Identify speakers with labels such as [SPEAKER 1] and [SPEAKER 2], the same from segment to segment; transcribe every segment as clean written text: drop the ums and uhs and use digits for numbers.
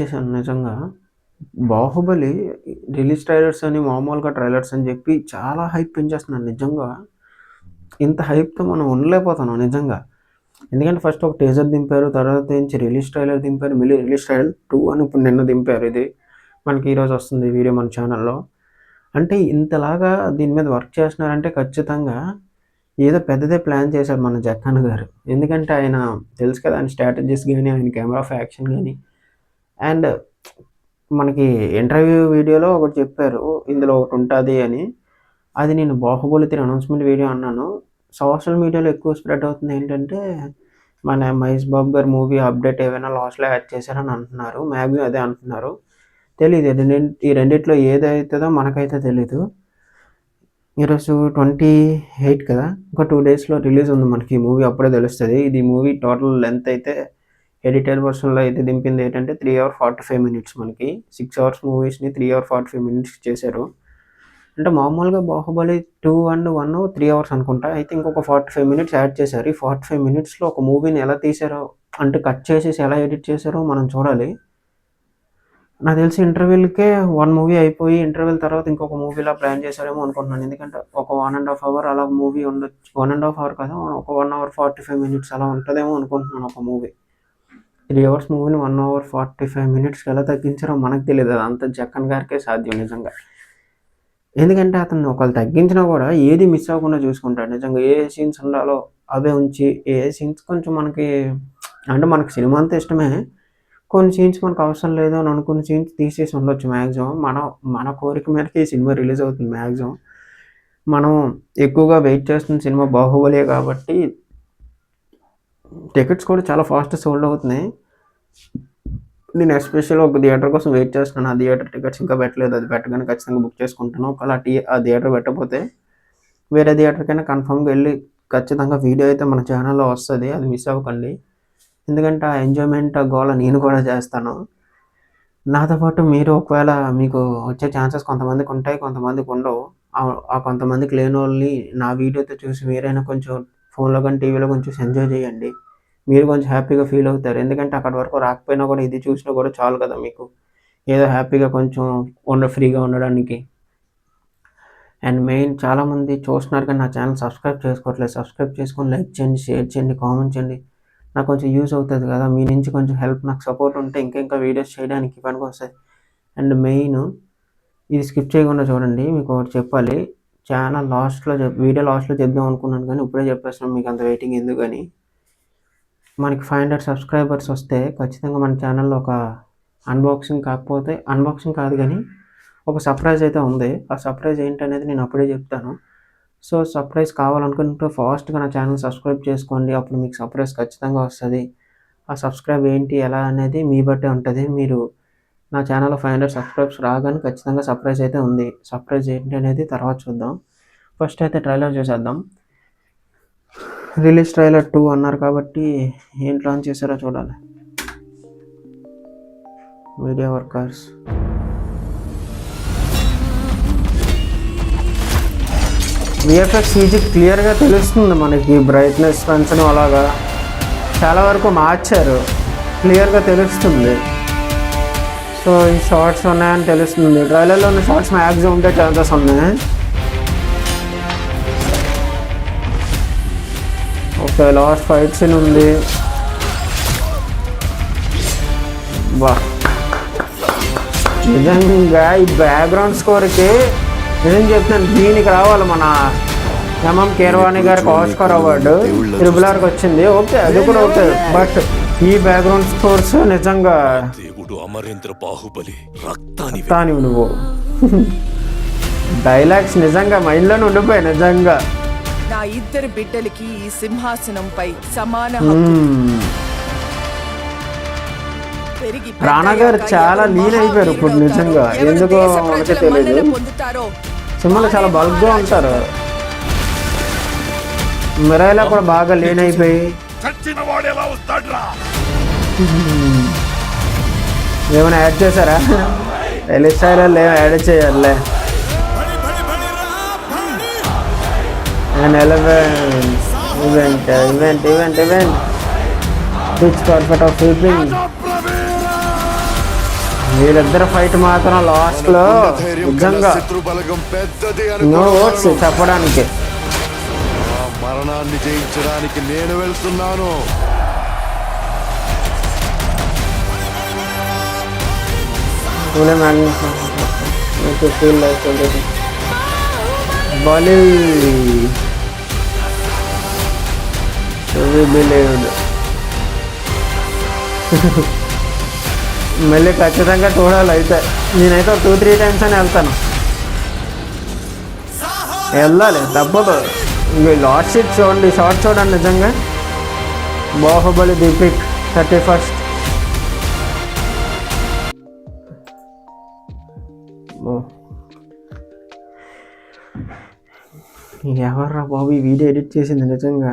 [SPEAKER 1] చేశాను నిజంగా. 'Baahubali' release trailers అని మామూలుగా ట్రైలర్స్ అని చెప్పి చాలా హైప్ పెంచేస్తున్నారు నిజంగా. ఇంత హైప్‌తో మనం ఉండలేకపోతున్నాం నిజంగా. ఎందుకంటే ఫస్ట్ ఒక టీజర్ దింపారు. తర్వాత నుంచి రిలీజ్ ట్రైలర్ దింపారు. మళ్ళీ రిలీజ్ ట్రైలర్ 2 అని ఇప్పుడు నిన్న దింపారు ఇది. మనకి ఈరోజు వస్తుంది ఈ వీడియో మన ఛానల్‌లో. అంటే ఇంతలాగా దీని మీద వర్క్ చేస్తున్నారంటే ఖచ్చితంగా ఏదో పెద్దదే ప్లాన్ చేశారు మన 'జక్కన్న' గారు. ఎందుకంటే ఆయన తెలుసు కదా! ఆయన స్ట్రాటజీస్ గాని, ఆయన కెమెరా ఆఫ్ యాక్షన్ గాని అండ్ మనకి ఇంటర్వ్యూ వీడియోలో ఒకటి చెప్పారు. ఇందులో ఒకటుంటాది అని. అది నేను 'బాహుబలి 3' అనౌన్స్‌మెంట్ వీడియో అన్నాను. సోషల్ మీడియాలో ఎక్కువ స్ప్రెడ్ అవుతుంది ఏంటంటే, మన 'మహేష్ బాబు' గారి మూవీ అప్డేట్ ఏవైనా లాస్ట్‌లో యాడ్ చేశారని అంటున్నారు. మాక్సిమం అదే అంటున్నారు. తెలీదు ఈ రెండిట్లో ఏదైతదో మనకైతే తెలీదు. ఈరోజు 28 కదా! ఇంకో 2 డేస్‌లో రిలీజ్ ఉంది మనకి ఈ మూవీ అప్పుడే తెలుస్తది. ఇది మూవీ టోటల్ లెంత్ అయితే ఎడిటెడ్ వర్షన్‌లో అయితే దింపింది ఏంటంటే 3 అవర్ 45 మినిట్స్ మనకి. 6 అవర్స్ మూవీస్‌ని 3 అవర్ 45 మినిట్స్ చేశారు. అంటే మామూలుగా 'బాహుబలి 2 అండ్ 1 3 అవర్స్ అనుకుంటా. అయితే ఇంకొక 45 మినిట్స్ యాడ్ చేశారు. ఈ 45 మినిట్స్‌లో ఒక మూవీని ఎలా తీశారో అంటే కట్ చేసేసి ఎలా ఎడిట్ చేశారో మనం చూడాలి. నాకు తెలిసి ఇంటర్వెల్‌కే 1 మూవీ అయిపోయి ఇంటర్వెల్ తర్వాత ఇంకొక మూవీలా ప్లాన్ చేశారేమో అనుకుంటున్నాను. ఎందుకంటే ఒక 1 ½ అవర్ అలా మూవీ ఉండొచ్చు. 1 ½ అవర్ కాదు. ఒక 1 అవర్ 45 మినిట్స్ అలా ఉంటదేమో అనుకుంటున్నాను ఒక మూవీ. 3 అవర్స్ మూవీని 1 అవర్ 45 మినిట్స్‌కి ఎలా తగ్గించారో మనకు తెలీదు. అదంతా 'జక్కన్' గారికే సాధ్యం నిజంగా. ఎందుకంటే అతను ఒకవేళ తగ్గించినా కూడా ఏది మిస్ అవ్వకుండా చూసుకుంటాడు. నిజంగా ఏ సీన్స్ ఉండాలో అవే ఉంచి, ఏ సీన్స్ కొంచెం మనకి అంటే మనకు సినిమా అంతా ఇష్టమే. కొన్ని సీన్స్ మనకు అవసరం లేదు అని అనుకున్న సీన్స్ తీసేసి ఉండొచ్చు మాక్సిమం. మన కోరిక మేరకు ఈ సినిమా రిలీజ్ అవుతుంది మాక్సిమం. మనం ఎక్కువగా వెయిట్ చేస్తున్న సినిమా 'బాహుబలి'యే కాబట్టి టికెట్స్ కూడా చాలా ఫాస్ట్ సోల్డ్ అవుతున్నాయి. నేను ఎస్పెషల్‌గా ఒక థియేటర్ కోసం వెయిట్ చేస్తున్నాను. ఆ థియేటర్ టికెట్స్ ఇంకా పెట్టలేదు. అది పెట్టగానే ఖచ్చితంగా బుక్ చేసుకుంటాను. ఒకవేళ ఆ థియేటర్ పెట్టకపోతే వేరే థియేటర్‌కైనా కన్ఫర్మ్‌గా ఎళ్లి ఖచ్చితంగా వీడియో అయితే మన ఛానల్‌లో వస్తది. అది మిస్ అవ్వకండి. ఎందుకంటే ఆ ఎంజాయ్‌మెంట్, ఆ గోల నేను కూడా చేస్తాను. నాతో పాటు మీరు ఒకవేళ మీకు వచ్చే ఛాన్సెస్ కొంతమందికి ఉంటాయి. కొంతమందికి ఉండవు. ఆ కొంతమందికి లేనోళ్ళని నా వీడియోతో చూసి మీరైనా కొంచెం ఫోన్‌లో గాని, టీవీలో గాని చూసి ఎంజాయ్ చేయండి. మీరు కొంచెం హ్యాపీగా ఫీల్ అవుతారు. ఎందుకంటే అక్కడి వరకు రాకపోయినా కూడా ఇది చూసినా కూడా చాలు కదా మీకు. ఏదో హ్యాపీగా కొంచెం ఫ్రీగా ఉండడానికి. అండ్ మెయిన్ చాలామంది చూస్తున్నారు కానీ నా ఛానల్ సబ్స్క్రైబ్ చేసుకోవట్లేదు. సబ్స్క్రైబ్ చేసుకొని లైక్ చేయండి, షేర్ చేయండి, కామెంట్ చేయండి. నాకు కొంచెం యూజ్ అవుతది కదా! మీ నుంచి కొంచెం హెల్ప్ నాకు సపోర్ట్ ఉంటే ఇంకా వీడియోస్ చేయడానికి పనికొస్తాయి. అండ్ మెయిన్ ఇది స్కిప్ చేయకుండా చూడండి. మీకు ఒకటి చెప్పాలి. ఛానల్ లాస్ట్‌లో వీడియో లాస్ట్‌లో చెప్దాం అనుకున్నాను కానీ ఇప్పుడే చెప్పేస్తున్నాను. మీకు అంత వెయిటింగ్ ఎందుకని. మనకి 500 సబ్స్క్రైబర్స్ వస్తే ఖచ్చితంగా మన ఛానల్‌లో ఒక అన్బాక్సింగ్ కాదు గానీ ఒక సర్ప్రైజ్ అయితే ఉంది. ఆ సర్ప్రైజ్ ఏంటనేది నేను అప్పుడే చెప్తాను. సో, సర్ప్రైజ్ కావాలనుకుంటే ఫాస్ట్‌గా నా ఛానల్ సబ్స్క్రైబ్ చేసుకోండి. అప్పుడు మీకు సర్ప్రైజ్ ఖచ్చితంగా వస్తది. ఆ సబ్స్క్రైబ్ ఏంటి, ఎలా అనేది మీ బట్టే ఉంటది. మీరు నా ఛానల్‌లో 500 సబ్స్క్రైబ్స్ రాగానే ఖచ్చితంగా సర్ప్రైజ్ అయితే ఉంది. సర్ప్రైజ్ ఏంటి అనేది తర్వాత చూద్దాం. ఫస్ట్ అయితే ట్రైలర్ చూసేద్దాం. రిలీజ్ ట్రైలర్ 2 అన్నారు కాబట్టి ఏం లాంచ్ చేశారో చూడాలి. మీడియా వర్కర్స్ విఎఫ్ఎక్స్ సీజీ క్లియర్‌గా తెలుస్తుంది మనకి. బ్రైట్‌నెస్ పెంచడం అలాగా చాలా వరకు మార్చారు. క్లియర్‌గా తెలుస్తుంది. సో, ఈ షార్ట్స్ ఉన్నాయని తెలుస్తుంది. ట్రైలర్‌లో ఉన్న షార్ట్స్ మ్యాక్సిమం ఉండే ఛాన్సెస్ ఉన్నాయి. ఓకే, లాస్ట్ ఫైట్ సీన్ ఉంది. నిజంగా ఈ బ్యాక్గ్రౌండ్ స్కోర్కి నిజం చెప్తాను, దీనికి రావాలి మన ఎంఎం కీరవాణి గారికి ఆస్కార్ అవార్డు. RRRకి వచ్చింది. ఓకే, అది కూడా ఓకే. బట్ ఈ బ్యాక్గ్రౌండ్ స్కోర్స్ నిజంగా
[SPEAKER 2] అమరేంద్ర బాహుబలి
[SPEAKER 1] రక్తాని నువ్వు డైలాగ్స్ నిజంగా మైండ్లోనే ఉండిపోయాయి. నిజంగా
[SPEAKER 3] నా ఇద్దరు బిడ్డలకి ఈ సింహాసనంపై సమాన
[SPEAKER 1] రాణా గారు చాలా లీన్ అయిపోయారు ఇప్పుడు నిజంగా. ఎందుకో మనకే తెలియదు. సినిమాలో చాలా బల్క్గా ఉంటారు. మిరాయిలా కూడా బాగా లీన్ అయిపోయి ఏమైనా యాడ్ చేశారా? రిలీజ్ ట్రైలర్లో ఏమైనా యాడ్ చేయాలే. And event pitch perfect of sweeping వీళ్ళిద్దరు ఫైట్ మాత్రం లాస్ట్ లో
[SPEAKER 4] మనకున్న ధైర్యం కన్నా
[SPEAKER 1] నిజంగా
[SPEAKER 4] శత్రు బలగం పెద్దది
[SPEAKER 1] నో వర్డ్స్
[SPEAKER 4] అనుకున్నాను.
[SPEAKER 1] చెప్పడానికి.
[SPEAKER 4] ఆ మరణాన్ని జయించడానికి నేను వెళ్తున్నాను.
[SPEAKER 1] బలి బిలీవ్డ్. మళ్ళీ ఖచ్చితంగా చూడాలి అయితే. నేనైతే 2-3 టైమ్స్ అని వెళ్తాను, వెళ్ళాలి తప్పదు. లాస్ట్ షీట్ చూడండి, షార్ట్ చూడండి. నిజంగా బాహుబలి ది పిక్ 31st. ఎవర్రా బాబు ఈ వీడియో ఎడిట్ చేసింది? నిజంగా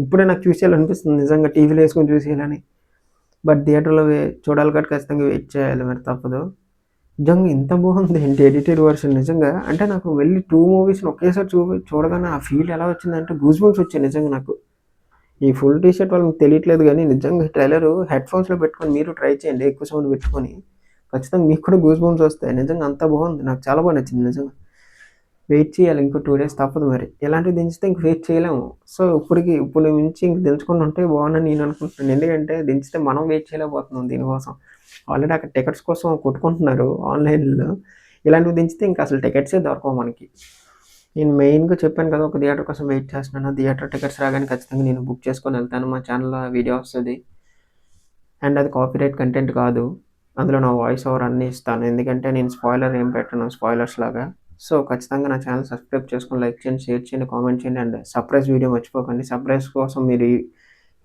[SPEAKER 1] ఇప్పుడే నాకు చూసేయాలనిపిస్తుంది నిజంగా, టీవీలో వేసుకొని చూసేయాలని. బట్ థియేటర్లో చూడాలి కాబట్టి ఖచ్చితంగా వెయిట్ చేయాలి, మరి తప్పదు. నిజంగా ఇంత బాగుంది ఏంటి ఎడిటెడ్ వర్షన్. నిజంగా అంటే నాకు వెళ్ళి 2 మూవీస్ని ఒకేసారి చూడగానే ఆ ఫీల్ ఎలా వచ్చిందంటే గూస్ బంప్స్ వచ్చాయి నిజంగా నాకు. ఈ ఫుల్ టీ షర్ట్ వాళ్ళకి తెలియట్లేదు కానీ నిజంగా ట్రైలర్ హెడ్ఫోన్స్లో పెట్టుకొని మీరు ట్రై చేయండి, ఎక్కువ సౌండ్ పెట్టుకొని. ఖచ్చితంగా మీకు కూడా గూస్ బంప్స్ వస్తాయి. నిజంగా అంత బాగుంది, నాకు చాలా బాగా నచ్చింది నిజంగా. వెయిట్ చేయాలి ఇంకో 2 days తప్పదు. మరి ఇలాంటివి దించితే ఇంక వెయిట్ చేయలేము. సో ఇప్పుడు మించి ఇంక దించుకొని ఉంటే బాగుందని నేను అనుకుంటున్నాను. ఎందుకంటే దించితే మనం వెయిట్ చేయలేకపోతున్నాం దీనికోసం. ఆల్రెడీ అక్కడ టికెట్స్ కోసం కొట్టుకుంటున్నారు ఆన్లైన్లో. ఇలాంటివి దించితే ఇంకా అసలు టికెట్సే దొరకవు మనకి. నేను మెయిన్గా చెప్పాను కదా, ఒక థియేటర్ కోసం వెయిట్ చేస్తున్నాను. థియేటర్ టికెట్స్ రాగానే ఖచ్చితంగా నేను బుక్ చేసుకొని వెళ్తాను. మా ఛానల్లో వీడియో వస్తుంది, అండ్ అది కాపీరైట్ కంటెంట్ కాదు. అందులో నా వాయిస్ ఓవర్ అన్నీ ఇస్తాను, ఎందుకంటే నేను స్పాయిలర్ ఏం పెట్టను, స్పాయిలర్స్ లాగా. సో ఖచ్చితంగా నా ఛానల్ సబ్స్క్రైబ్ చేసుకొని లైక్ చేయండి, షేర్ చేయండి, కామెంట్ చేయండి. అండ్ సర్ప్రైజ్ వీడియో మర్చిపోకండి. సర్ప్రైజ్ కోసం మీరు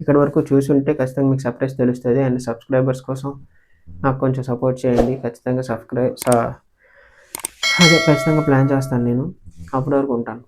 [SPEAKER 1] ఇక్కడి వరకు చూసి ఉంటే ఖచ్చితంగా మీకు సర్ప్రైజ్ తెలుస్తుంది. అండ్ సబ్స్క్రైబర్స్ కోసం నాకు కొంచెం సపోర్ట్ చేయండి. ఖచ్చితంగా ఖచ్చితంగా ప్లాన్ చేస్తాను నేను. అప్పటి వరకు ఉంటాను.